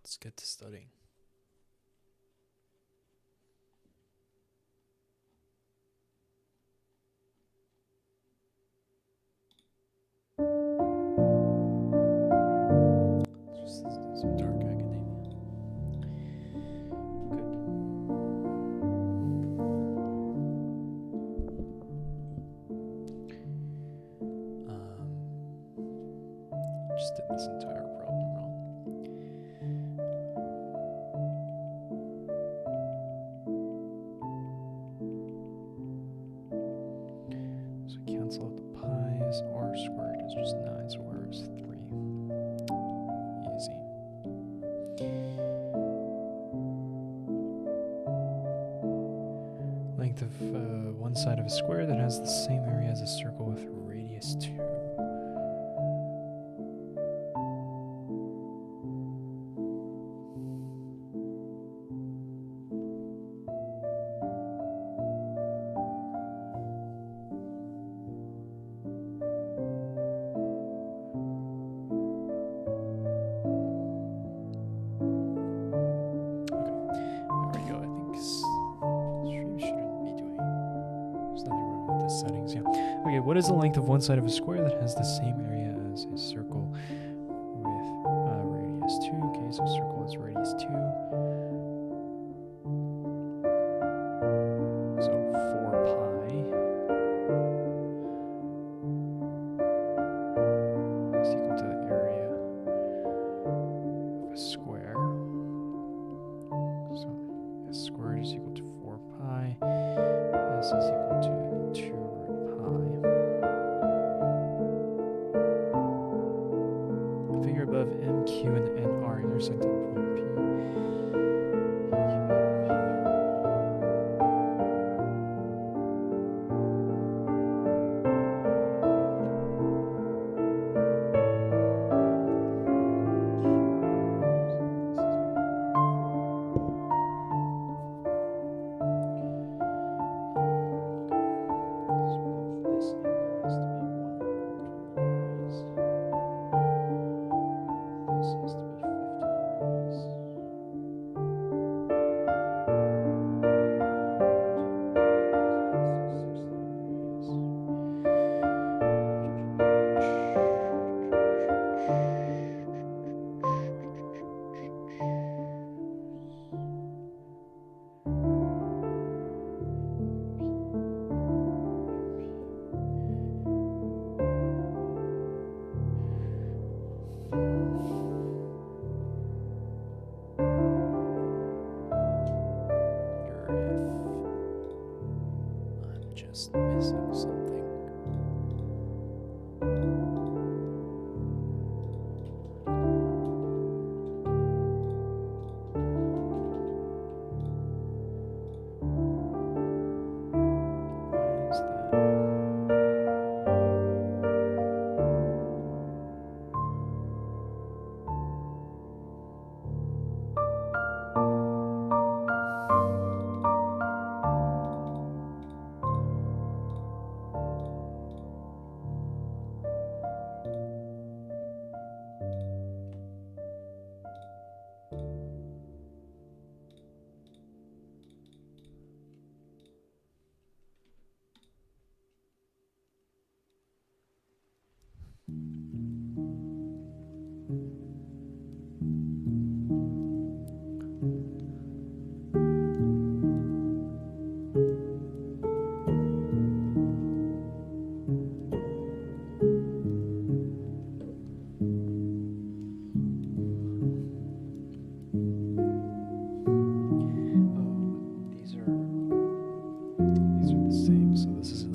Let's get to studying. Just some dark academia. Good. Just did this entire problem wrong. So cancel out the pi's. R squared is just 9, so R is 3. Easy. Length of one side of a square that has the same area as a circle with radius 2. What is the length of one side of a square that has the same area as a circle with radius 2? Okay, so circle is radius 2. So 4 pi is equal to the area of a square. So s squared is equal to 4 pi. S is equal to 2 root pi. Figure above M, Q, and N are intersect at point P. Just missing something. Why is that?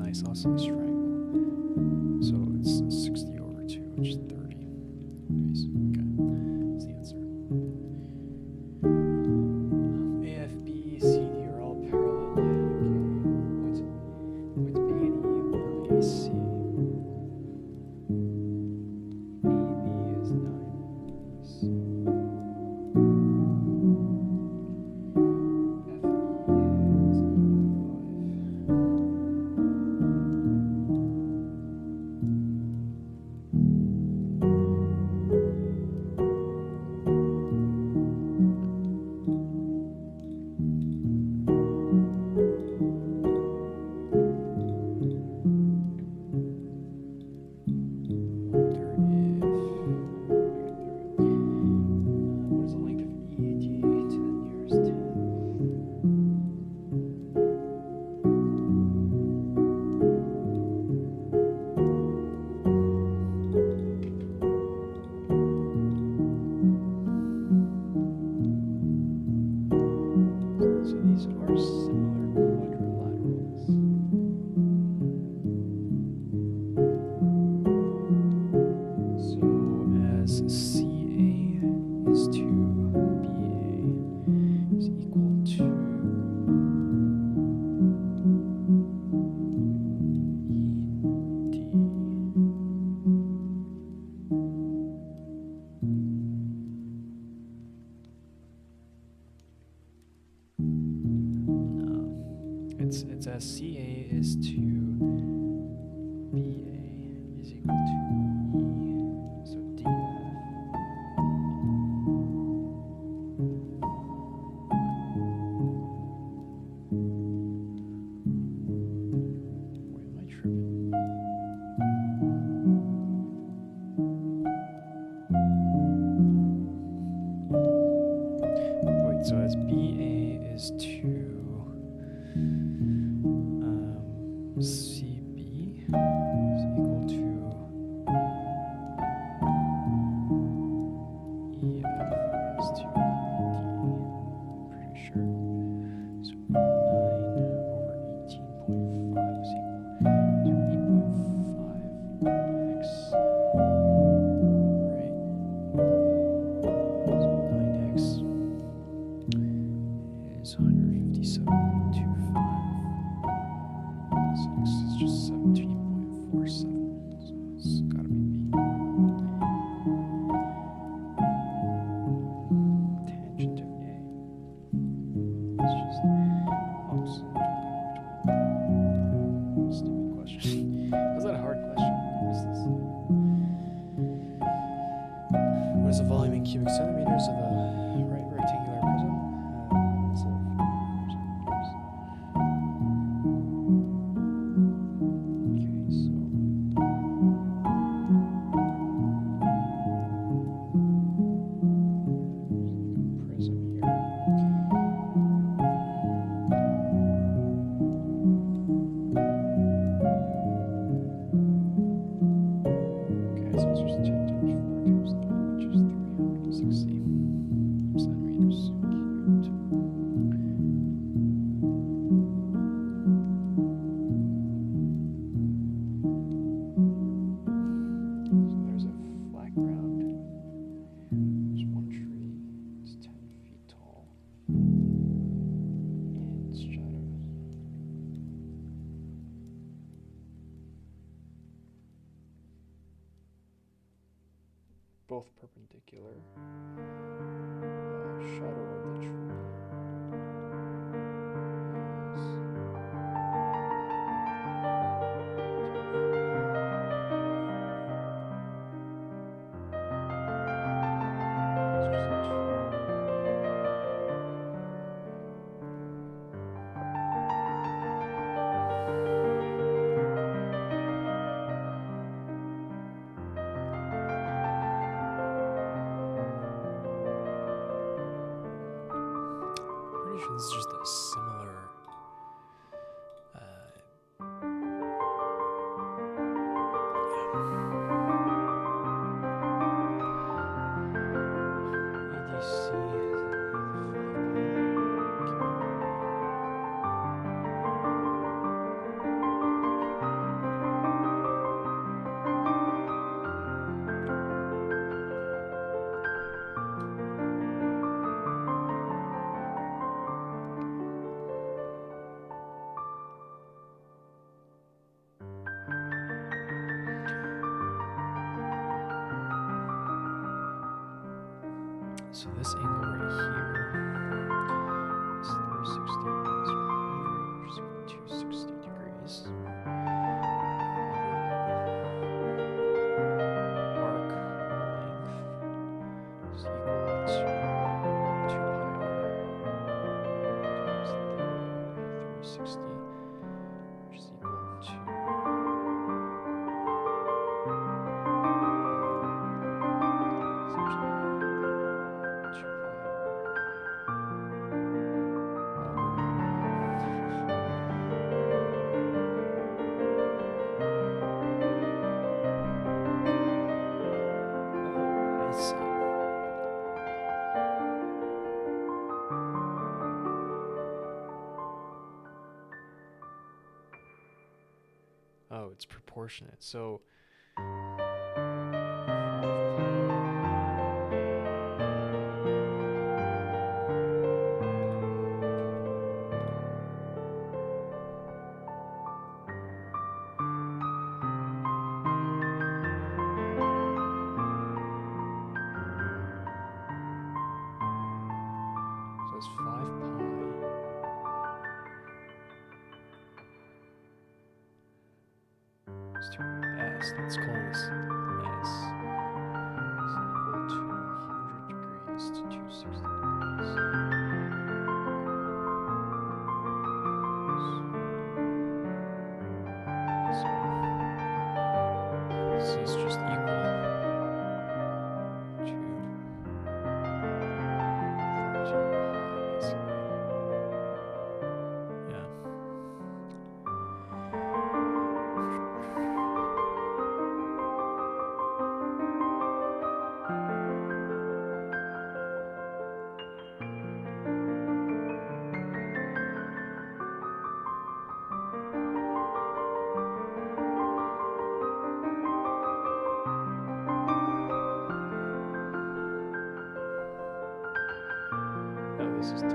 Isosceles triangle. So it's 60 over 2, which is 30. Okay, that's the answer. A, F, B, C, D are all parallel. Okay. Points B and E along AC. AB is 9. as CA is to BA is equal to ED. No, it's as CA is to BA is equal to E, so DF. Wait, am I tripping? Wait, so as BA is to CB is equal to EF is to ED, pretty sure. So 9 over 18.5 is equal to 8.5x, right? So 9x is 157.25. So x is just 17.47. So it's gotta be B. Tangent of A is just opposite of 20 over 20. Stupid question. Was that a hard question? What is this? What is the volume in cubic centimeters of a right rectangular prism? So prism here. Okay, so it's just 10 times 4 times 9, which is 360 centimeters cubed. So there's a flat ground. There's one tree. It's 10 feet tall. And it's shadows. Both perpendicular. Shadow of the tree pretty sure this is just a similar ADC. So this angle right here is 360 minus 100, which is equal to 260 degrees. Arc length is equal to 2 pi r times theta over 360, which is equal to 2 pi I see. Oh, it's proportionate. So 5 pi let's call this S is equal to 100 degrees to 260 degrees. So this is just equal to 13 pi, basically. Yeah. Oh, this is 10.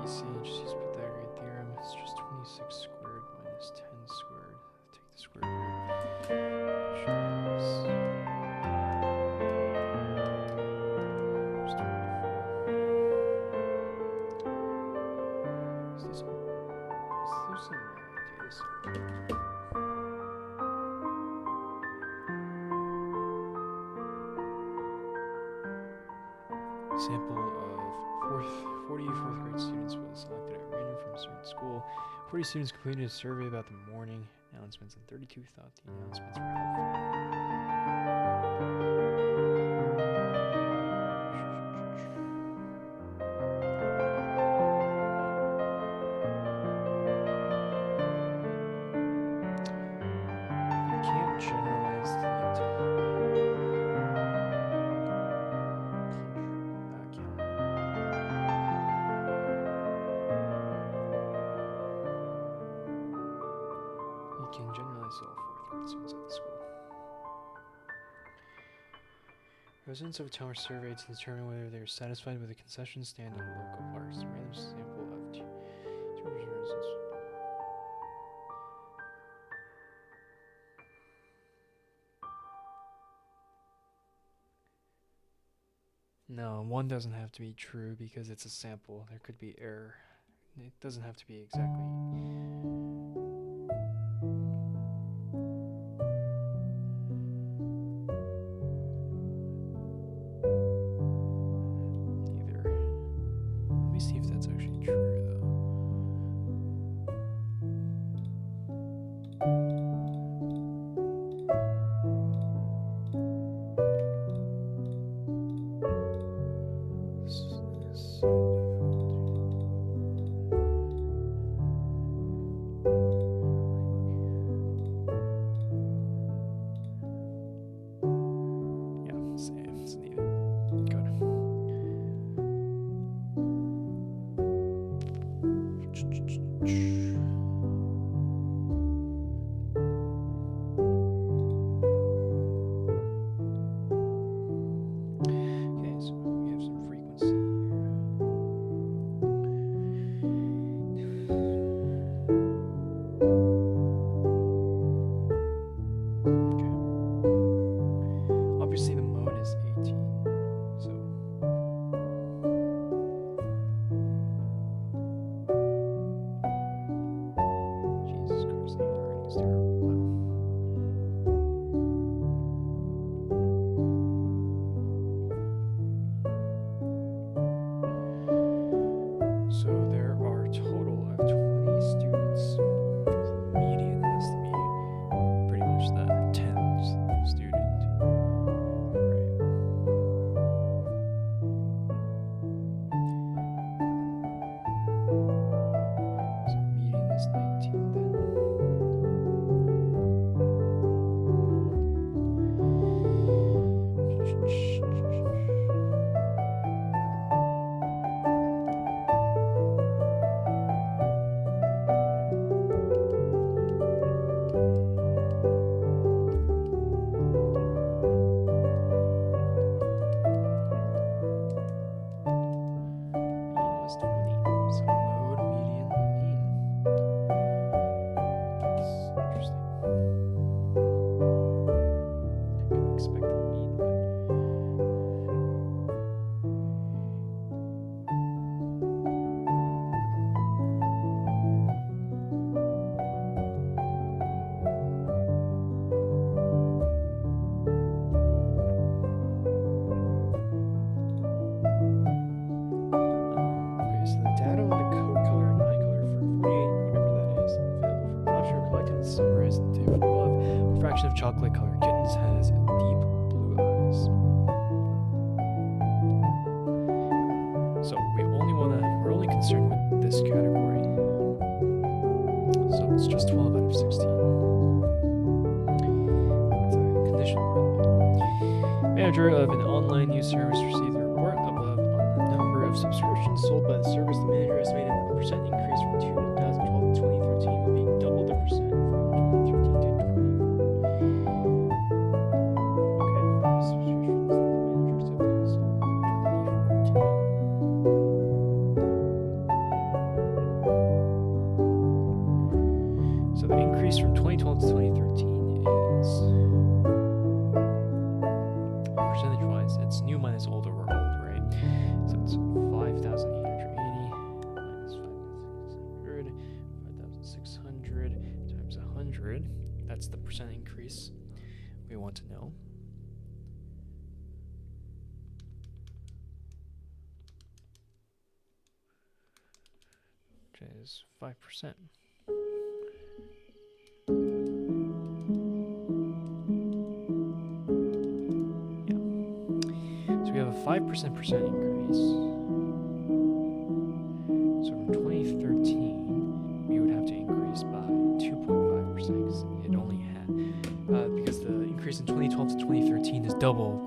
BC, just use Pythagorean theorem. It's just 26 squared minus 10 squared. Take the square root. Which is just 24. Is there some do this? Sample of 40 fourth grade students was selected at random from a certain school. 40 students completed a survey about the morning announcements, and 32 thought the announcements were helpful. You can't generalize the You can generalize all fourth grade students at the school. Residents of a town were surveyed to determine whether they were satisfied with the concession stand and local parks. A random sample of 200 residents. No, one doesn't have to be true because it's a sample. There could be error. It doesn't have to be exactly. Neither. Let me see if that's actually true, though. Obviously the mode is 18. Jones has deep blue eyes. So we're only concerned with this category. So it's just 12 out of 16. It's a conditional. Manager of an online news service received a report above on the number of subscriptions sold by the service. The manager estimated a percent increase from 2012 to 2013 would be double the percent from 2013 to 2014. Okay, subscriptions the manager typically sold in 2014. So the increase from 2012 to 2013 is, percentage-wise, it's new minus old over old, right? So it's 5,880 minus 5,600, 5,600 times 100. That's the percent increase we want to know. Which is 5%. We have a 5% increase. So from 2013, we would have to increase by 2.5% because it only had, because the increase in 2012 to 2013 is double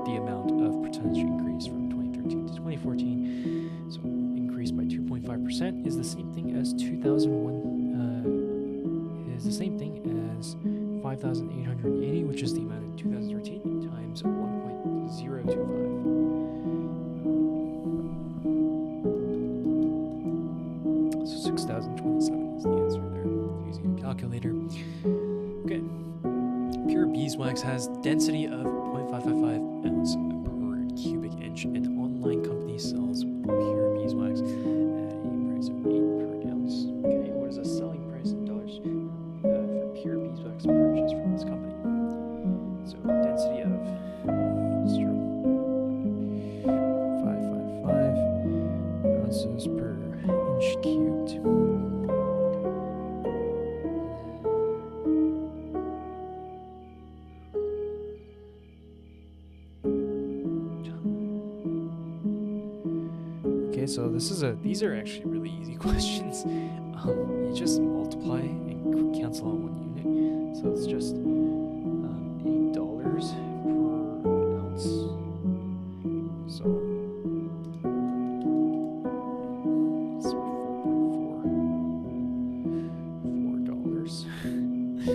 the amount of percentage increase from 2013 to 2014. So increase by 2.5% is the same thing as 2001, is the same thing as 5,880, which is the amount in 2013 times 1.025. So 6,027 is the answer there, using a calculator. Okay. Pure beeswax has density of 0.555 ounce per cubic inch. An online company sells pure beeswax at a price of 8 per ounce. Okay, what is the selling price in dollars for pure beeswax purchased from this company? So density of 555 ounces per inch cubed. Okay, so these are actually really easy questions. You just multiply and cancel out one unit. So it's just $8 per ounce. So it's $4.4. Okay.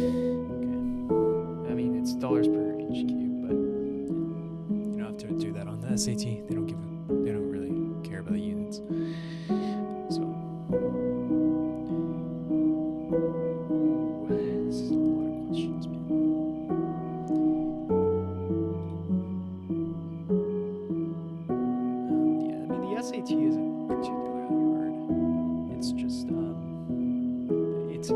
I mean, it's dollars per inch cube, but you don't have to do that on the SAT. They don't really care about the units. So this is a lot of questions, man. Yeah, I mean the SAT isn't particularly hard. It's just it's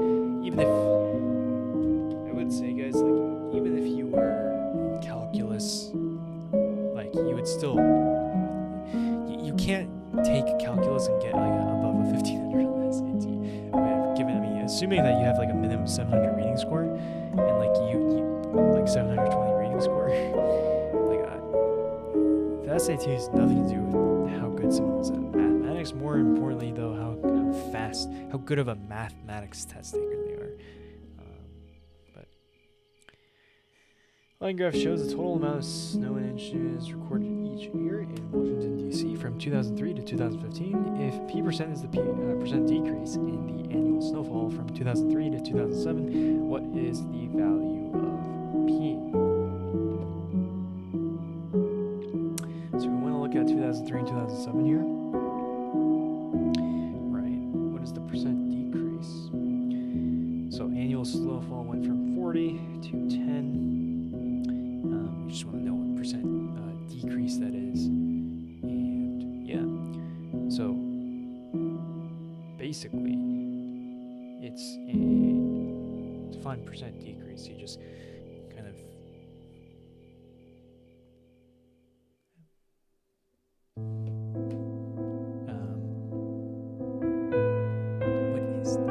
even if I would say, guys, like even if you were in calculus, like you would still you can't take calculus and get like above a 1500 on the SAT. I mean, assuming that you have like a minimum 700 reading score and like you like 720 reading score, like the SAT has nothing to do with how good someone is at mathematics. More importantly, though, how good of a mathematics test taker they are. But line graph shows the total amount of snow in inches recorded each year in Washington, D.C. from 2003 to 2015. If P% is the percent decrease in the annual snowfall from 2003 to 2007, what is the value of P? So we want to look at 2003 and 2007 here. Right. What is the percent decrease? So annual snowfall went from 40 to 10. We just want to know what percent decrease that is. And yeah, so basically it's a defined percent decrease. You just kind of what is that?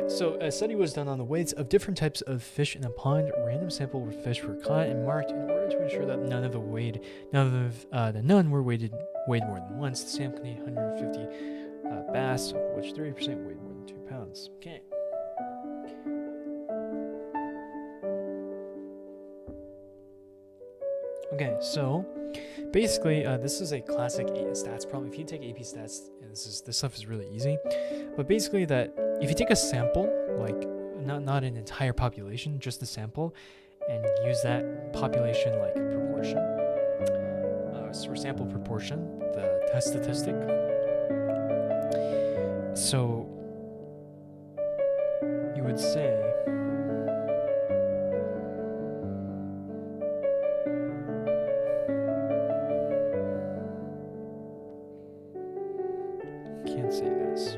so a study was done on the weights of different types of fish in a pond. A random sample of fish were caught and marked in order to ensure that none of the none were weighed more than once. The sample contained 150 bass, of which 30% weighed more than 2 pounds. Okay. Okay, so basically, this is a classic stats problem. If you take AP stats, and this stuff is really easy. But basically, that if you take a sample, like not an entire population, just a sample, and use that population like proportion, or sample proportion, the test statistic. So you would say. Can't say this.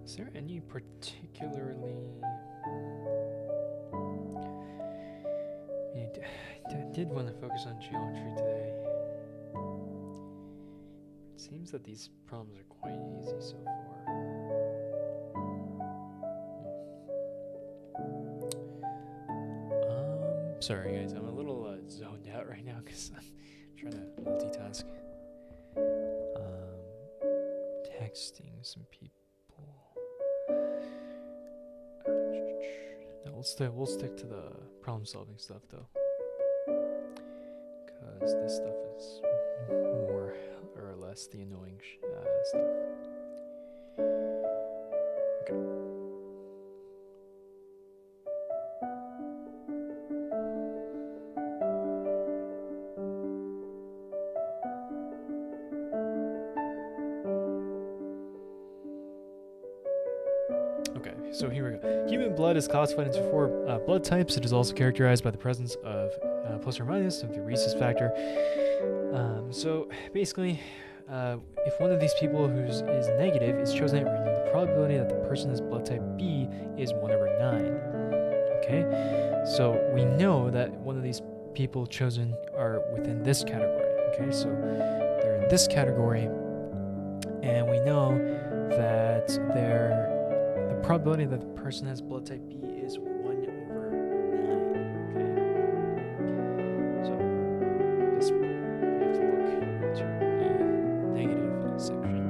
Is there any particularly... I did want to focus on geometry today. It seems that these problems are quite easy so far. Sorry guys, I'm a little zoned out right now because I'm trying to multitask. Texting some people. No, we'll stick to the problem solving stuff though, because this stuff is more or less the annoying stuff. Okay. So here we go. Human blood is classified into 4 blood types. It is also characterized by the presence of plus or minus of the rhesus factor. So basically, if one of these people who is negative is chosen at random, the probability that the person is blood type B is 1/9. Okay, so we know that one of these people chosen are within this category. Okay, so they're in this category, and we know that they're the probability that the person has blood type B is 1/9. Okay. So this we have to look into the negative section.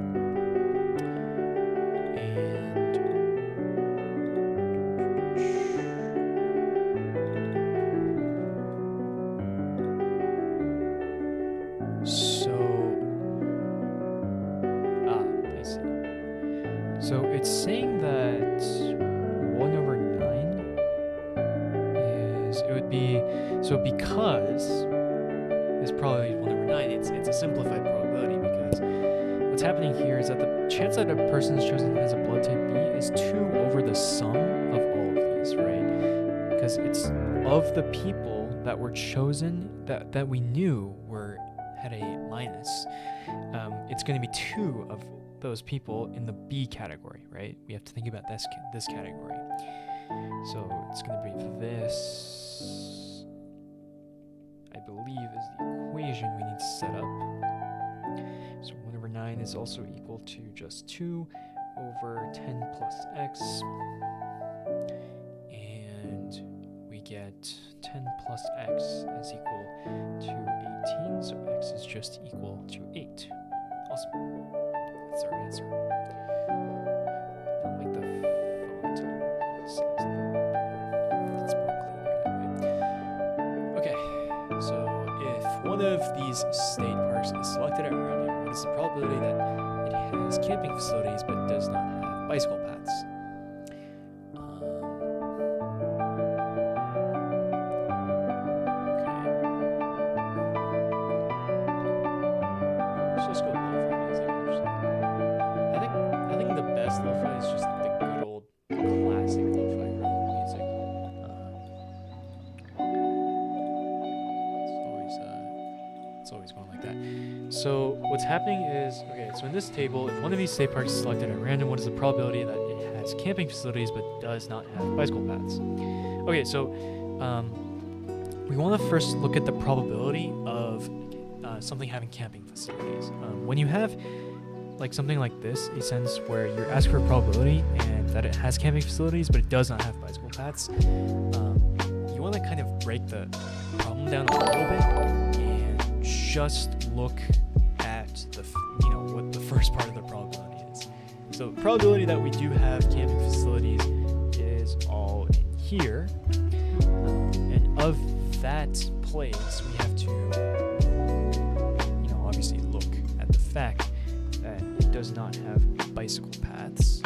And so I see. So it's saying that 1/9 is, it would be, so because this probability is 1/9, it's a simplified probability, because what's happening here is that the chance that a person is chosen as a blood type B is 2 over the sum of all of these, right? Because it's of the people that were chosen, that we knew had a minus, it's going to be 2 of those people in the B category, right? We have to think about this category. So it's going to be this, I believe, is the equation we need to set up. So 1/9 is also equal to just 2 over 10 plus x. And we get 10 plus x is equal to 18. So x is just equal to 8. Awesome. That's our answer. I'll make the font size a little bigger. It's more cleaner that way. Okay, so if one of of these state parks is selected at random, what is the probability that it has camping facilities but does not have bicycle paths? Let's just go lo-fi music, actually. I think the best lo-fi is just the good old classic lo-fi music. It's always going like that. So what's happening is, okay, so in this table, if one of these state parks is selected at random, what is the probability that it has camping facilities but does not have bicycle paths? Okay, so we want to first look at the probability of something having camping facilities. When you have like something like this, a sense where you're asked for a probability and that it has camping facilities but it does not have bicycle paths, you want to kind of break the problem down a little bit and just look at the what the first part of the probability is. So the probability that we do have camping facilities is all in here, and of that place we have to obviously look at the fact that it does not have bicycle paths.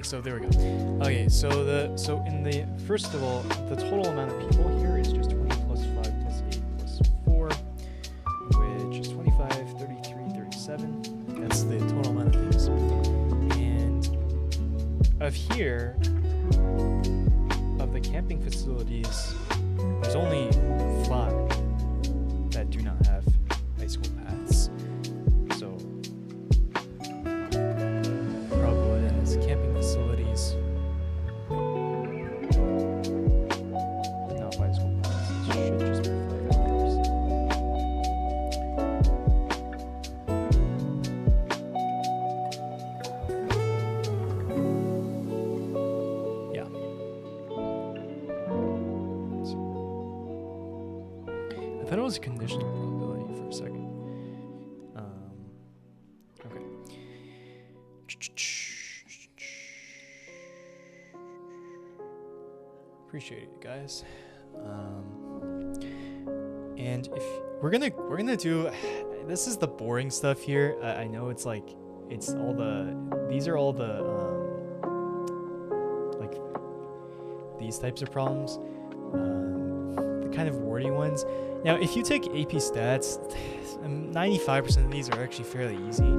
So there we go. Okay, so in the first of all, the total amount of people here is just 20 plus 5 plus 8 plus 4, which is 25, 33, 37. That's the total amount of things. And of here, of the camping facilities, there's only 5 that do not have bicycle paths. So probably that is camping facilities, not bicycle paths. It should just reflect numbers. Yeah. I thought it was a conditional probability for a second. Okay. Appreciate it, guys. And if we're gonna do, this is the boring stuff here. I know it's like these are all the like these types of problems, the kind of wordy ones. Now, if you take AP Stats, 95% of these are actually fairly easy.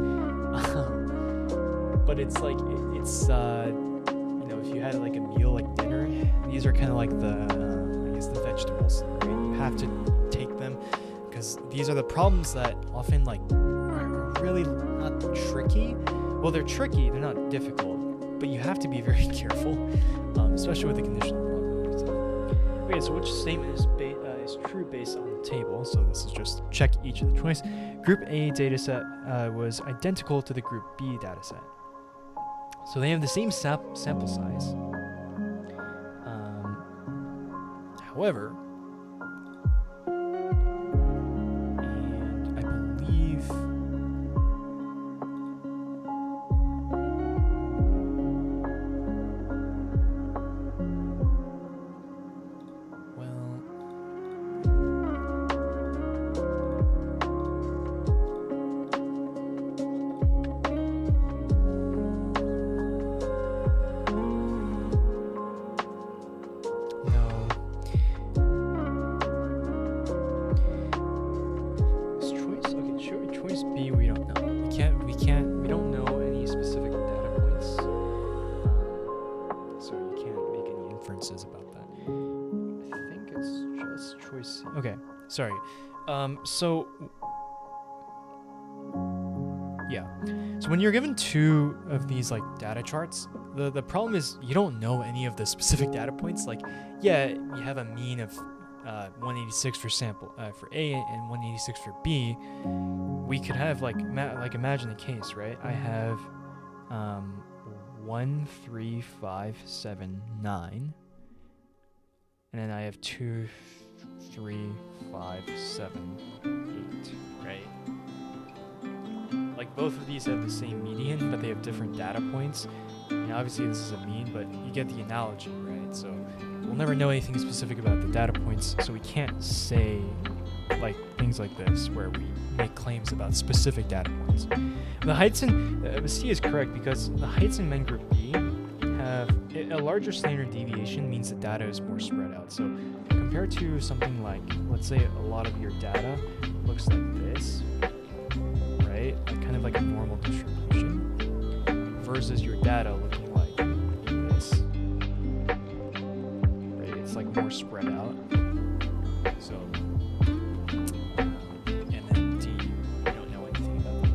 But it's like if you had like a meal like dinner, these are kind of like the I guess the vegetables. Right? You have to take them because these are the problems that often like are really not tricky. Well, they're tricky, they're not difficult, but you have to be very careful, especially with the conditional probabilities. Okay, so which statement is true based on the table? So this is just check each of the choice. Group A dataset was identical to the Group B dataset. So they have the same sample size. However, and I believe choice B, we don't know. We don't know any specific data points. So you can't make any inferences about that. I think it's just choice C. Okay, sorry. Yeah. So when you're given two of these like data charts, the problem is you don't know any of the specific data points. Like, yeah, you have a mean of 186 for sample for A and 186 for B. We could have like imagine a case, right? I have 1, 3, 5, 7, 9, and then I have 2, 3, 5, 7, 8, right? Like both of these have the same median, but they have different data points. And obviously this is a mean, but you get the analogy, right? So we'll never know anything specific about the data points, so we can't say like things like this where we make claims about specific data points. The Heitzen, C is correct because the Heitzen men group B have a larger standard deviation means the data is more spread out. So compared to something like, let's say a lot of your data looks like this, right? Like kind of like a normal distribution versus your data looking like this. Right? It's like more spread out. So and then D, we don't know anything about the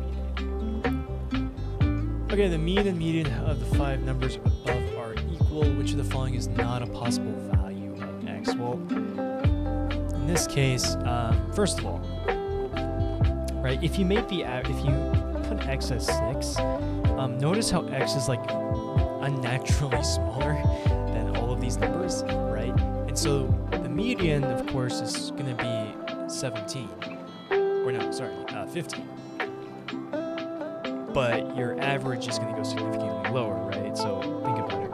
median. Okay, the mean and median of the 5 numbers above are equal. Which of the following is not a possible value of x? Well, in this case, first of all, right? If you make if you put x as 6, notice how x is like unnaturally smaller than all of these numbers, right? And so the median, of course, is going to be 17, or no, sorry, 15. But your average is going to go significantly lower, right? So think about it.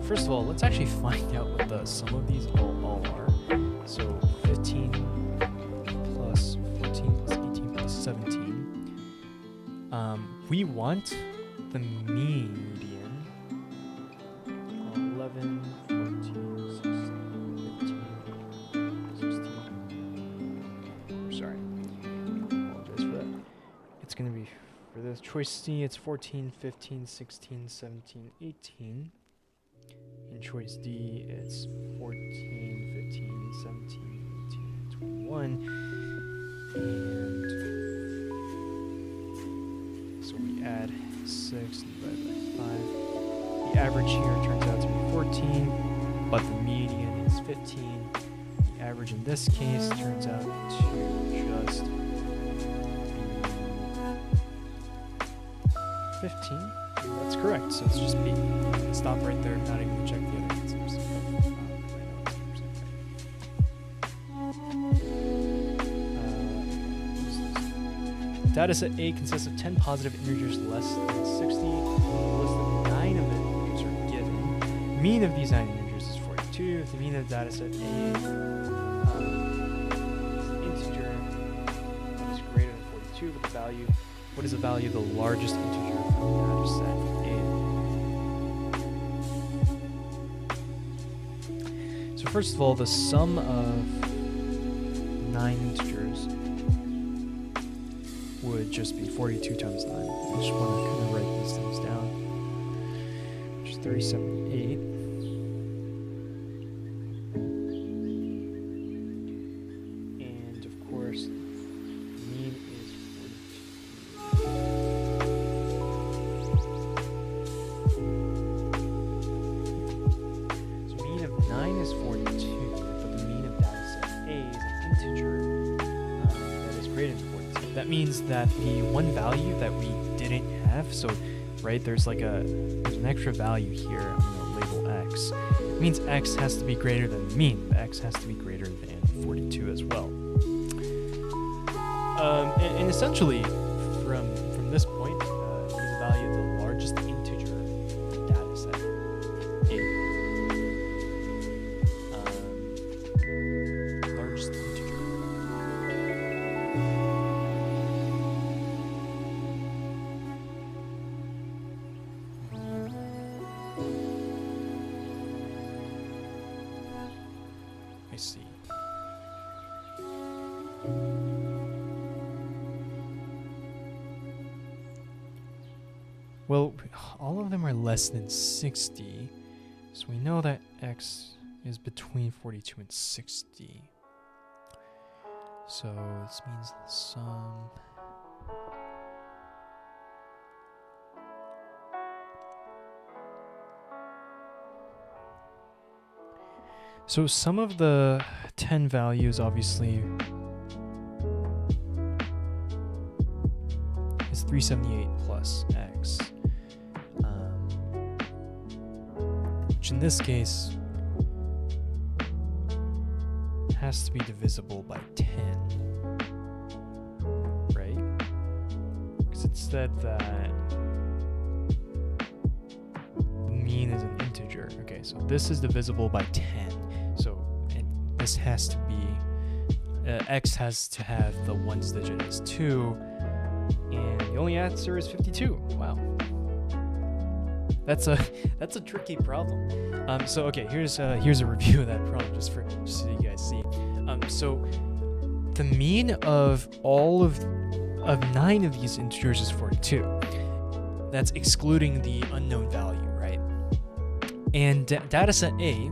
First of all, let's actually find out what the sum of these all are. So 15 plus 14 plus 18 plus 17. We want the median. 11, 14, 16, 15, 16. Sorry. Apologize for that. It's going to be, for this choice C, it's 14, 15, 16, 17, 18. In choice D, it's 14, 15, 17, 18, 21. And so we add 6 divided by 5. The average here turns out to be 14, but the median is 15. The average in this case turns out to just be 15. That's correct, so it's just B. Stop right there, not even check the other answers. Dataset A consists of 10 positive integers less than 60. Less than 9 of the integers are given. The mean of these 9 integers is 42. If the mean of the dataset A is an integer that is greater than 42, but the value, what is the value of the largest integer from the dataset A? So first of all, the sum of 9 integers would just be 42 times 9. I just want to kind of write these things down. Which is 378. And of course, the mean is 42. So mean of 9 is 42, but the mean of dataset A is an integer that is greater than 42. That means that the one value that we didn't have, so right, there's an extra value here. I'm going to label x. It means x has to be greater than the mean. X has to be greater than 42 as well. And essentially, from this point, what is the value of the largest integer in the data set? Largest integer. I see. Well, all of them are less than 60. So we know that x is between 42 and 60. So this means the sum. So some of the 10 values obviously is 378 plus x, which in this case has to be divisible by 10, right? Because it said that the mean is an integer. Okay, so this is divisible by 10. So this has to be, x has to have the ones digit as 2, and the only answer is 52. Wow. That's a tricky problem. So okay, here's a review of that problem just so you guys see. So the mean of all of 9 of these integers is 42. That's excluding the unknown value, right? And dataset A,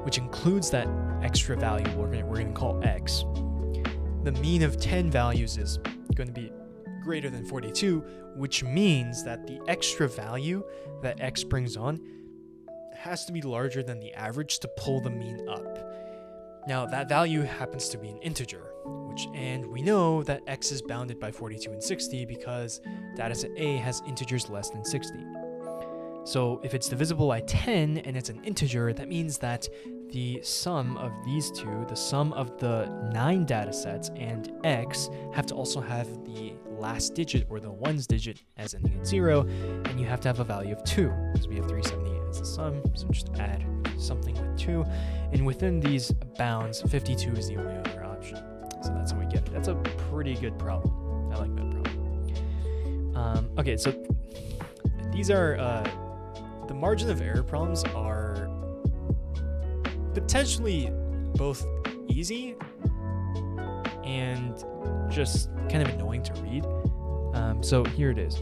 which includes that extra value we're going to call x, the mean of 10 values is going to be greater than 42, which means that the extra value that x brings on has to be larger than the average to pull the mean up. Now that value happens to be an integer, and we know that x is bounded by 42 and 60 because dataset A has integers less than 60. So if it's divisible by 10 and it's an integer, that means that the sum of these two, the sum of the 9 datasets and x, have to also have the last digit or the ones digit as ending in 0, and you have to have a value of 2 because we have 378 as the sum. So just add something with 2, and within these bounds, 52 is the only other option. So that's how we get it. That's a pretty good problem. I like that problem. Okay, so these are the margin of error problems are potentially both easy and just kind of annoying to read. So here it is.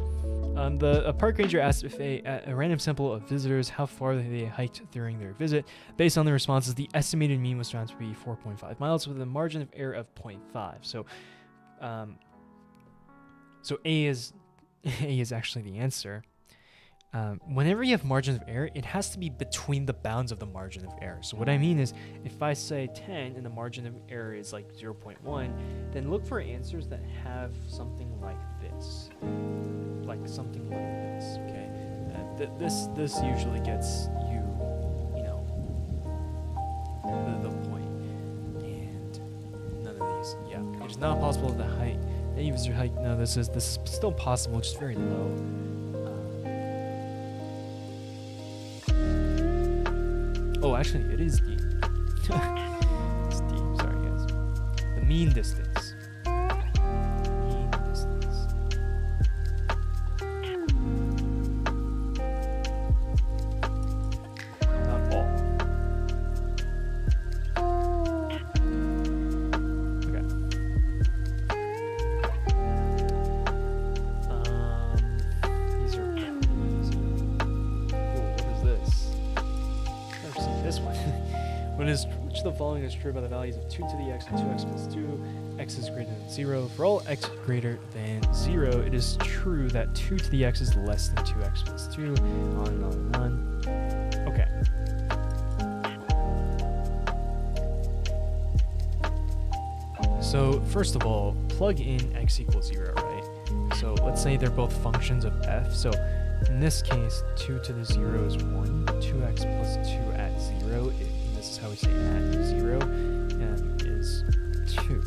A park ranger asked if a random sample of visitors how far they hiked during their visit. Based on the responses, the estimated mean was found to be 4.5 miles with a margin of error of 0.5. So A is actually the answer. Whenever you have margin of error, it has to be between the bounds of the margin of error. So what I mean is, if I say 10 and the margin of error is like 0.1, then look for answers that have something like this. Like something like this, okay? This usually gets you know, the point. And none of these, yeah. It is not possible that height, any visitor height, no, this is still possible, just very low. Oh, actually, it is D. It's D. Sorry, guys. The mean distance. Mean distance. Not all. Okay. These are easy. Oh, what is this? Never seen this one. Which of the following is true about the values of 2 to the x and 2x plus 2? X is greater than 0. For all x greater than 0, it is true that 2 to the x is less than 2x plus 2. On and on and on. Okay. So first of all, plug in x equals 0, right? So let's say they're both functions of f. So in this case, 2 to the 0 is 1. 2x plus 2 at 0, and this is how we say at 0, is 2.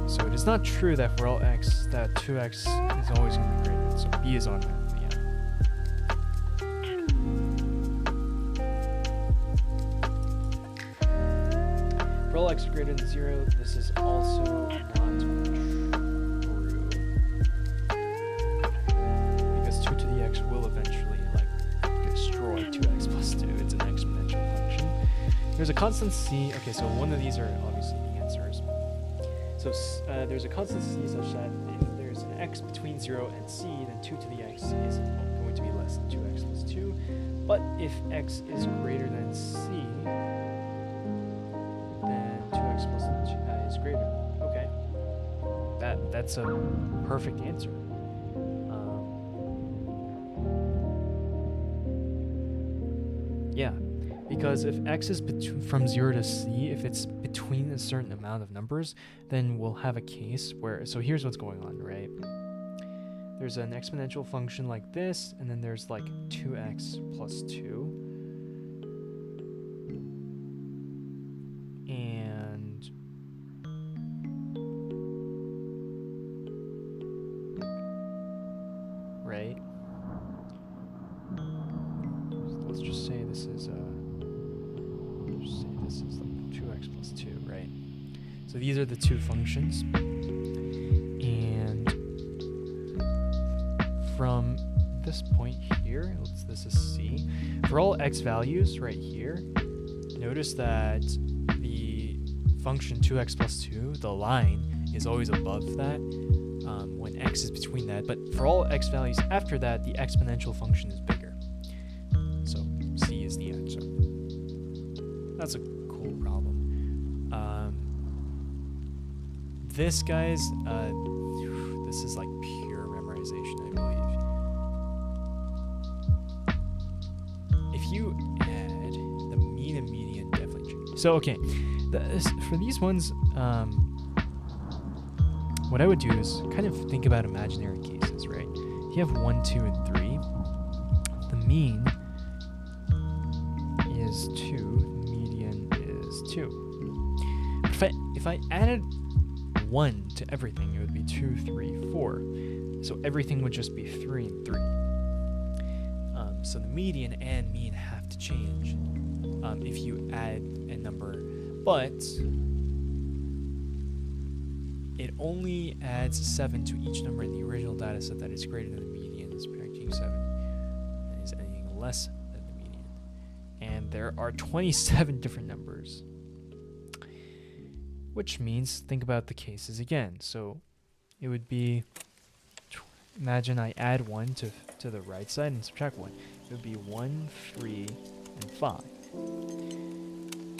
So it is not true that for all x, that 2x is always going to be greater. So B is automatically out. For all x greater than 0, this is also not true. Because 2 to the x will eventually destroy 2x plus 2. It's an exponential function. There's a constant c. Okay, so one of these are obviously the answers. So there's a constant c such that if there's an x between 0 and c, then 2 to the x is going going to be less than 2x plus 2. But if x is greater than c, then 2x plus is greater. Okay. That's a perfect answer. Yeah, because if x is from 0 to c, if it's between a certain amount of numbers, then we'll have a case where, so here's what's going on, right? There's an exponential function like this, and then there's like 2x plus 2. And right? Let's just say this is like 2x plus 2, right? So these are the two functions. And from this point here, this is c. For all x values right here, notice that the function 2x plus 2, the line, is always above that when x is between that. But for all x values after that, the exponential function is bigger. So c is the answer. That's a cool problem. This, guys, this is like pure memorization, I believe. If you add the mean and median, definitely change. So, okay, for these ones, what I would do is kind of think about imaginary cases, right? If you have 1, 2, and 3, the mean is 2, the median is 2. If I added 1 to everything, it would be 2, 3, 4. So everything would just be 3 and 3. So the median and mean have to change if you add a number, but it only adds 7 to each number in the original data set that is greater than the median, is subtracting 7, and is anything less than the median. And there are 27 different numbers, which means think about the cases again. So it would be, imagine I add 1 to the right side and subtract 1. It would be 1, 3, and 5.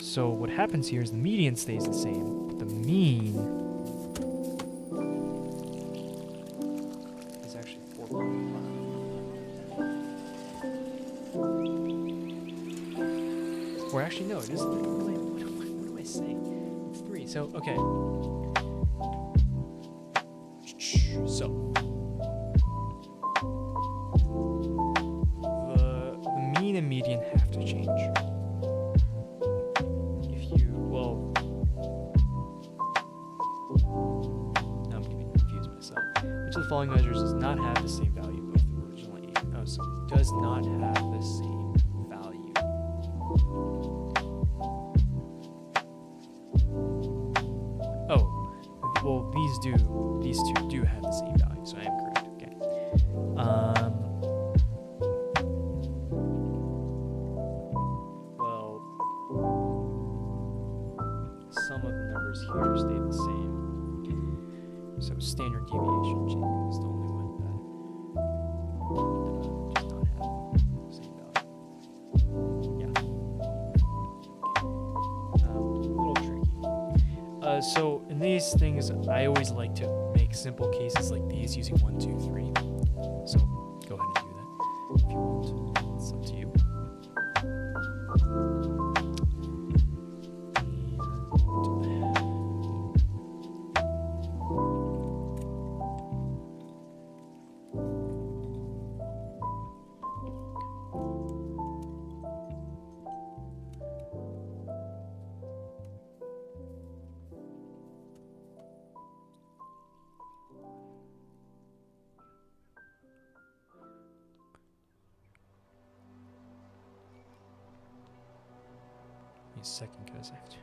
So what happens here is the median stays the same, but the mean is actually 4.5. Or actually, no, it is 3. What am I saying? It's 3. So, okay. So the mean and median have to change. If you, well, now I'm getting confused myself. Which of the following measures does not have the same value both originally? Oh, so does not have the same value. Oh, well, these two do have the same value, so I am correct. Okay. Well, some of the numbers here stay the same. So standard deviation change is the only one that does not have the same value. Yeah. A little tricky. So in these things, I always like to make simple cases like these using 1, 2, 3. So go ahead and do that if you want. It's up to you. Give me a second, guys. I have to.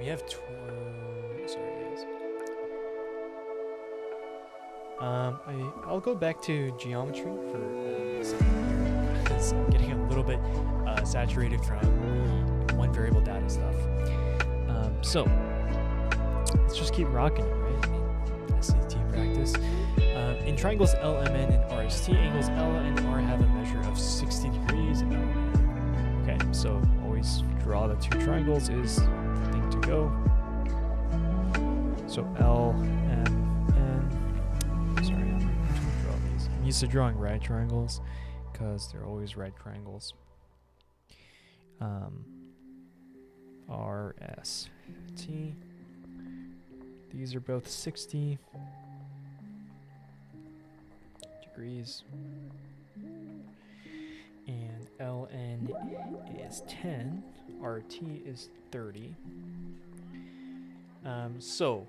we have sorry guys. I'll go back to geometry for a second here because I'm getting a little bit saturated from the one variable data stuff. So let's just keep rocking it, right? I mean, SAT practice. In triangles LMN and RST, angles L and R have a measure of 60 degrees. Okay, so always draw the two triangles is the thing to go. So L, M, N. Sorry, I'm trying to draw these. I'm used to drawing right triangles because they're always right triangles. R, S, T. These are both 60 degrees. And LN is 10. RT is 30. So,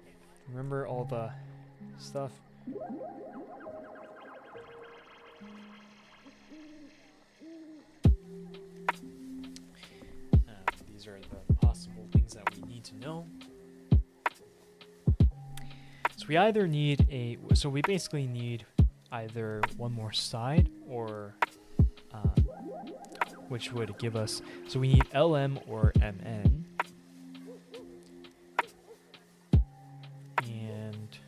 remember all the stuff? These are the possible things that we need to know. So we either need so we basically need either one more side or which would give us, so we need LM or MN. And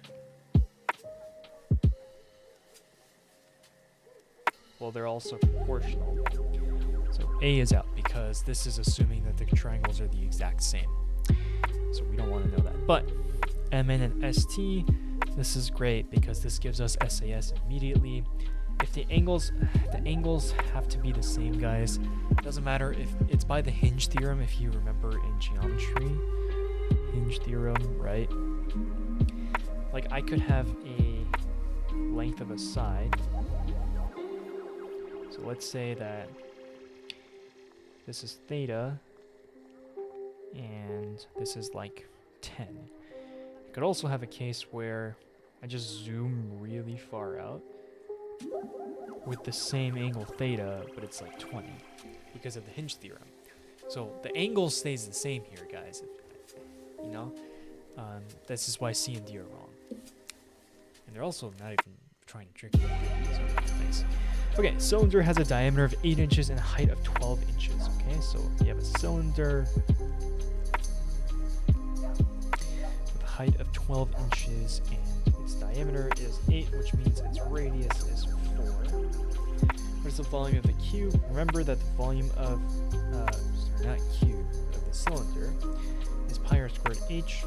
well, they're also proportional. So A is out because this is assuming that the triangles are the exact same. So we don't want to know that. But MN and ST, this is great because this gives us SAS immediately. If the angles have to be the same, guys. Doesn't matter if it's by the hinge theorem, if you remember in geometry. Hinge theorem, right? Like I could have a length of a side. So let's say that this is theta and this is like 10. I could also have a case where I just zoom really far out with the same angle theta, but it's like 20 because of the hinge theorem. So the angle stays the same here, guys. You know, this is why C and D are wrong. And they're also not even trying to trick you. So, thanks. Okay, cylinder has a diameter of 8 inches and a height of 12 inches. Okay, so you have a cylinder with a height of 12 inches and its diameter is 8, which means its radius is 4. Where's the volume of the cube? Remember that the volume of, sorry, not cube, of the cylinder is pi r squared h.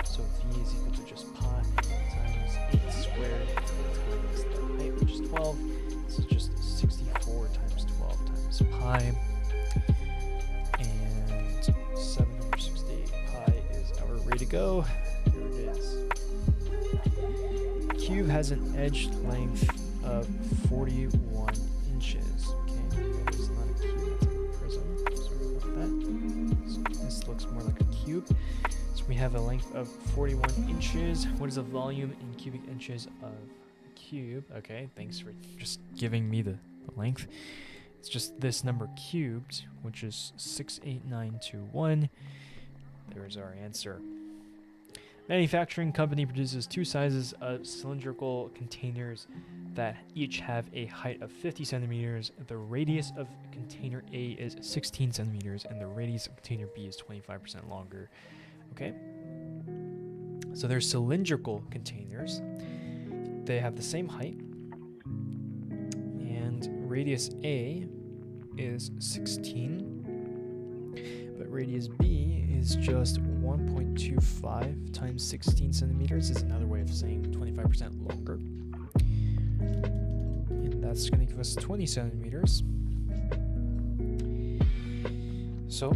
So V is equal to just pi times 8 squared times the height, which is 12. This is just 64 times 12 times pi. And 768 pi is our way to go. Here it is. Cube has an edge length of 41 inches. Okay, that is not a cube, that's a prism. Sorry about that. So this looks more like a cube. So we have a length of 41 inches. What is the volume in cubic inches of a cube? Okay, thanks for just giving me the length. It's just this number cubed, which is 68921. There's our answer. Manufacturing company produces 2 sizes of cylindrical containers that each have a height of 50 centimeters. The radius of container A is 16 centimeters, and the radius of container B is 25% longer. Okay? So they're cylindrical containers. They have the same height, and radius A is 16, but radius B is just 1.25 times 16 centimeters is another way of saying 25% longer. And that's going to give us 20 centimeters. So,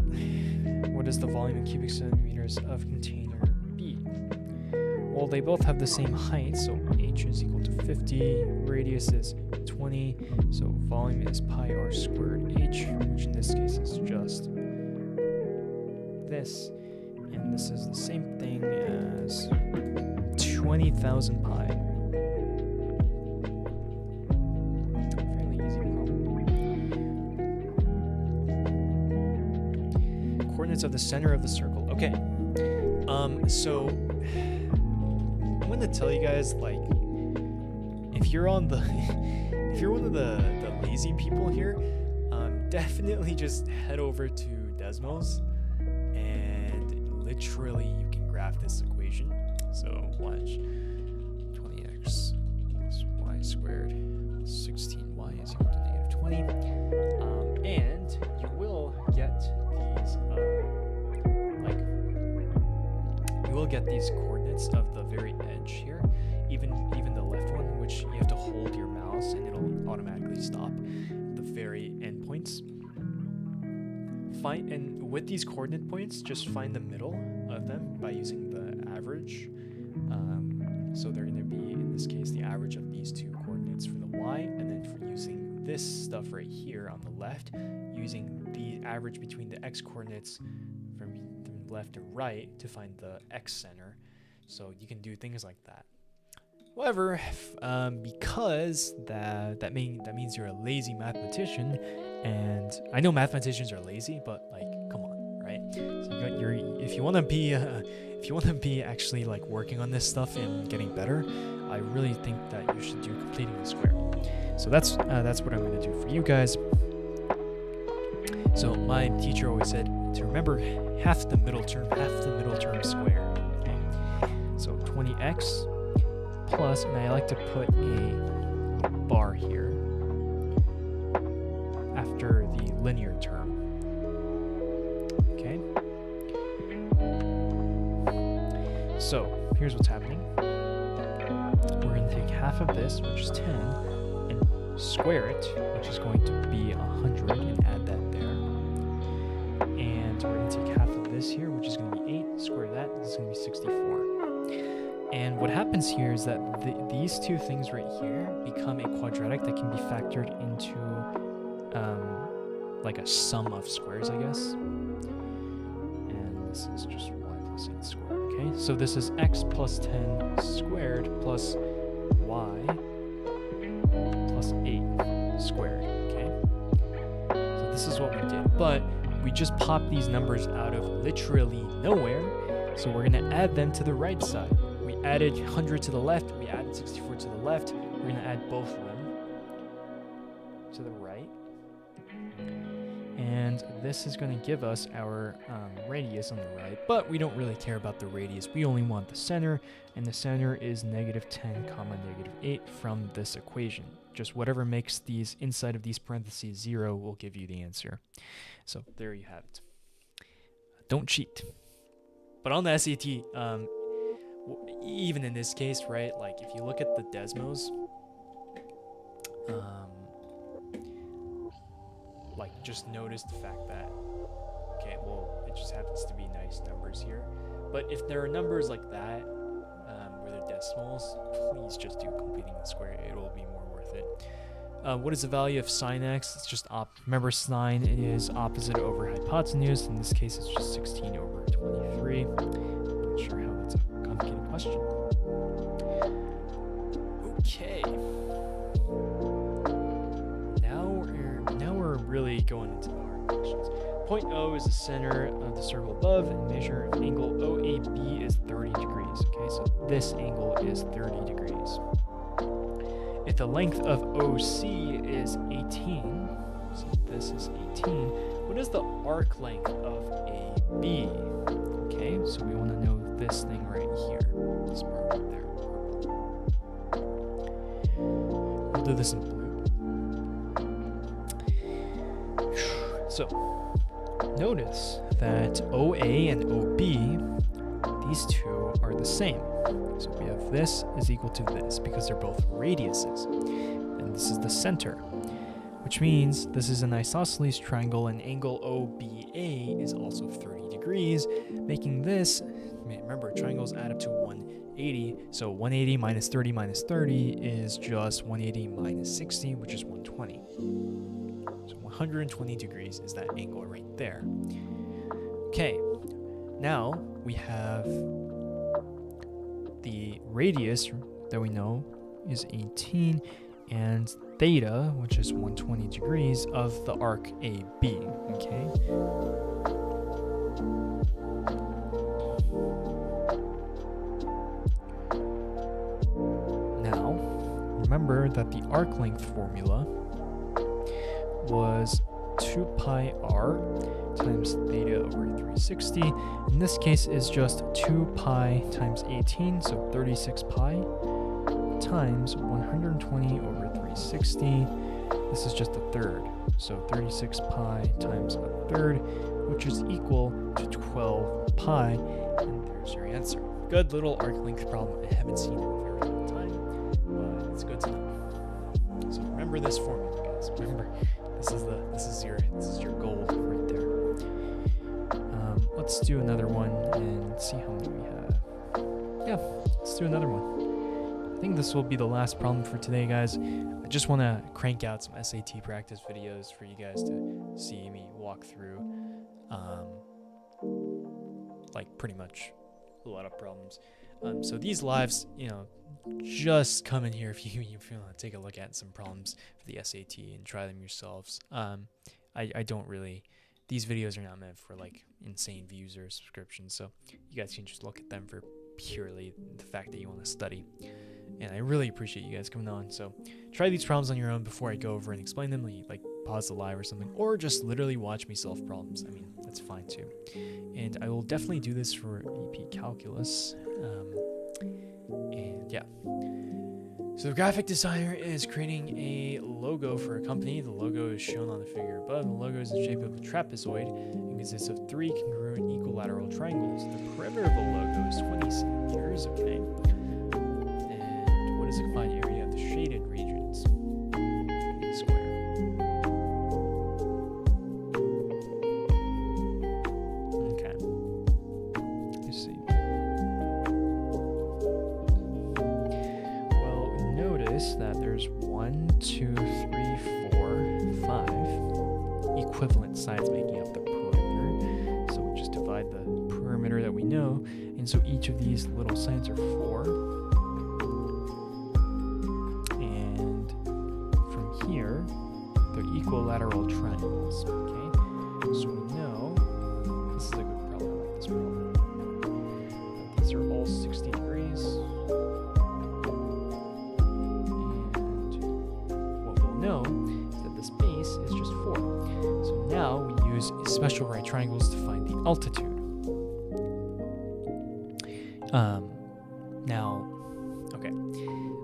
what is the volume in cubic centimeters of container B? Well, they both have the same height, so h is equal to 50, radius is 20, so volume is pi r squared h, which in this case is just this. And this is the same thing as 20,000 pi. Fairly easy problem. Coordinates of the center of the circle. Okay. So I'm gonna tell you guys, like, if you're one of the lazy people here, definitely just head over to Desmos and literally you can graph this equation. So watch 20x plus y squared plus 16y is equal to negative 20. And you will get these these coordinates of the very edge here, even the left one, which you have to hold your mouse and it'll automatically stop the very endpoints. And with these coordinate points, just find the middle of them by using the average. So they're going to be, in this case, the average of these two coordinates for the y, and then for using this stuff right here on the left, using the average between the x coordinates from left to right to find the x center. So you can do things like that. However, because that means you're a lazy mathematician, and I know mathematicians are lazy, but like, come on, right? So if you want to be actually like working on this stuff and getting better, I really think that you should do completing the square. So that's what I'm going to do for you guys. So my teacher always said to remember half the middle term squared. Okay? So 20x plus, and I like to put a bar here after the linear term. Okay. So here's what's happening. We're going to take half of this, which is 10, and square it, which is going to be 100, and add that there. And we're going to take half of this here, which is going to be 8, square that, this is going to be 64. And what happens here is that these two things right here become a quadratic that can be factored into like a sum of squares, I guess. And this is just y plus 8 squared, okay? So this is x plus 10 squared plus y plus 8 squared, okay? So this is what we did, but we just popped these numbers out of literally nowhere, so we're going to add them to the right side. We added 100 to the left, we added 64 to the left, we're going to add both of them to the right. And this is going to give us our radius on the right, but we don't really care about the radius. We only want the center, and the center is negative 10 comma negative 8 from this equation. Just whatever makes these inside of these parentheses 0 will give you the answer. So there you have it. Don't cheat. But on the SAT, even in this case, right, like if you look at the Desmos, like just notice the fact that, okay, well, it just happens to be nice numbers here. But if there are numbers like that, where they're decimals, please just do completing the square. It will be more worth it. What is the value of sine x? It's just remember, sine is opposite over hypotenuse. In this case, it's just 16 over 23. I'm not sure how that's a complicated question. Okay. Now we're really going into the hard questions. Point O is the center of the circle above, and measure an angle OAB is 30 degrees. Okay, so this angle is 30 degrees. If the length of OC is 18, so this is 18, what is the arc length of AB? Okay, so we want to know this thing right here. This part right there. We'll do this in blue. So, notice that OA and OB, these two are the same. So we have this is equal to this because they're both radiuses. And this is the center, which means this is an isosceles triangle, and angle OBA is also 30 degrees, making this, remember, triangles add up to 180. So 180 minus 30 is just 180 minus 60, which is 120. So 120 degrees is that angle right there. Okay, now we have the radius that we know is 18, and theta, which is 120 degrees, of the arc AB, okay? that the arc length formula was 2 pi r times theta over 360. In this case is just 2 pi times 18, so 36 pi times 120 over 360. This is just a third, so 36 pi times a third, which is equal to 12 pi, and there's your answer. Good little arc length problem. I haven't seen it in a very long time, but it's good to know. So remember this formula, guys. Remember, this is your goal right there. Let's do another one and see how many we have. Yeah, let's do another one. I think this will be the last problem for today, guys. I just want to crank out some SAT practice videos for you guys to see me walk through, like pretty much a lot of problems. So these lives, just come in here if you want to take a look at some problems for the SAT and try them yourselves. I don't really, these videos are not meant for like insane views or subscriptions, so you guys can just look at them for purely the fact that you want to study. And I really appreciate you guys coming on. So try these problems on your own before I go over and explain them. Like pause the live or something, or just literally watch me solve problems. I mean, that's fine too. And I will definitely do this for EP Calculus. And yeah. So the graphic designer is creating a logo for a company. The logo is shown on the figure above. The logo is in the shape of a trapezoid and consists of 3 congruent equilateral triangles. The perimeter of the logo is 20 centimeters, okay? And what is the combined area of the shaded regions? Square. Okay. Let's see. That there's 1, 2, 3, 4, 5 equivalent sides making up the perimeter. So we'll just divide the perimeter that we know, and so each of these little sides are 4. And from here, they're equilateral triangles. Okay, so we know this is a good problem. I like this problem. These are all 60 degrees. Know is that this base is just 4. So now we use special right triangles to find the altitude. Okay.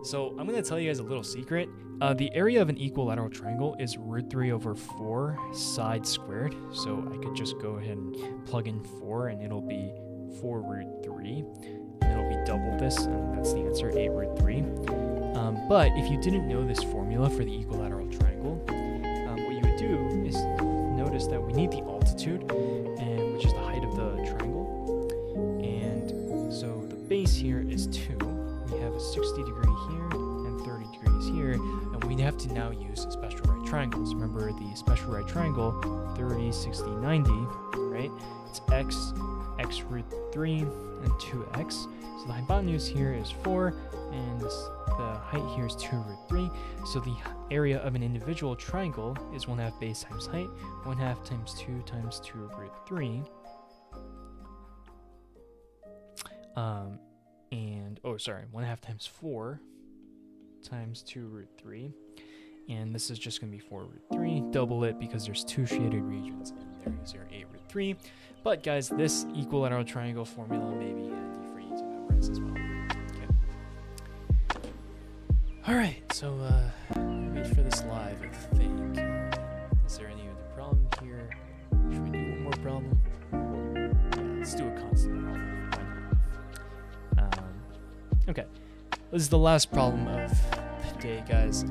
So I'm going to tell you guys a little secret. The area of an equilateral triangle is √3 over 4 side squared. So I could just go ahead and plug in 4 and it'll be 4 √3. And it'll be double this, and that's the answer, 8 √3. But if you didn't know this formula for the equilateral triangle, what you would do is notice that we need the altitude, and which is the height of the triangle. And so the base here is 2. We have a 60 degree here and 30 degrees here, and we have to now use special right triangles. Remember the special right triangle, 30, 60, 90, right? It's x √3, and 2x. So the hypotenuse here is 4, and the height here is 2 √3. So the area of an individual triangle is 1/2 base times height, 1/2 times 2 times 2 √3. And 1/2 times 4 times 2 √3. And this is just going to be 4 √3. Double it because there's 2 shaded regions, and there is your 8 √3. But guys, this equilateral triangle formula may be handy for you to memorize as well. Okay. Alright, so wait for this live, I think. Is there any other problem here? Should we do one more problem? Yeah, let's do a constant problem. Why not? Okay. This is the last problem of the day, guys.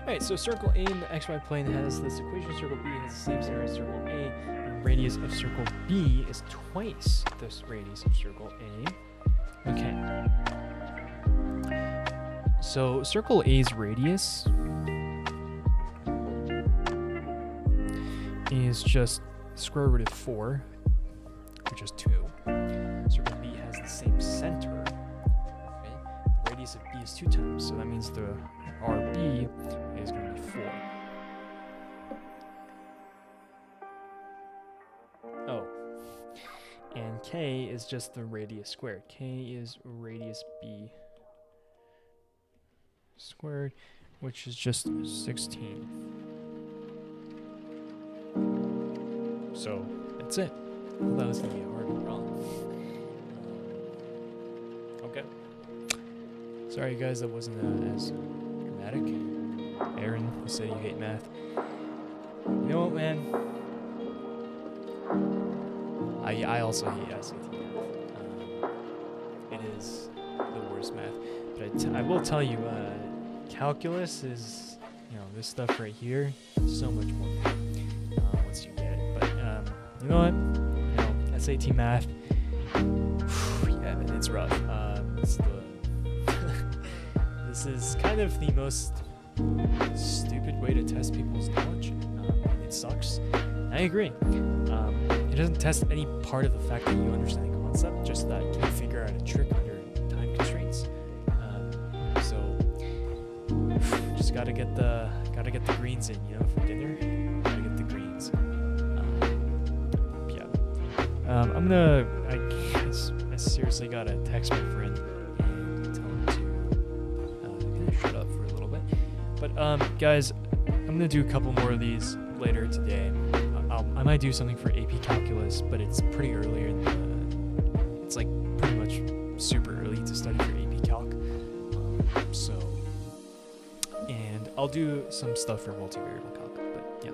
Alright, so circle A in the xy plane has this equation, circle B has the same center as circle A, and radius of circle B is twice the radius of circle A. Okay. So circle A's radius is just square root of 4, which is 2. Circle B has the same center. Okay? The radius of B is 2 times, so that means the RB is going to be 4. Oh. And K is just the radius squared. K is radius B squared, which is just 16. So that's it. Well, that was gonna be a hard problem. Okay. Sorry guys, that wasn't as dramatic. Aaron, you said you hate math. You know what, man? I also hate SAT math. It is the worst math. But I will tell you, calculus is, this stuff right here, so much more fun once you get it. But you know what? SAT math, yeah, man, it's rough. This is kind of the most stupid way to test people's knowledge. And it sucks. I agree. It doesn't test any part of the fact that you understand the concept, just that you figure out a trick under time constraints. So just gotta get the greens in, for dinner. Gotta get the greens. I seriously gotta text my friend and tell him to shut up for a little bit. But guys, I'm gonna do a couple more of these later today. I might do something for AP Calculus, but it's pretty early it's like pretty much super early to study for AP Calc. And I'll do some stuff for multivariable calc, but yeah.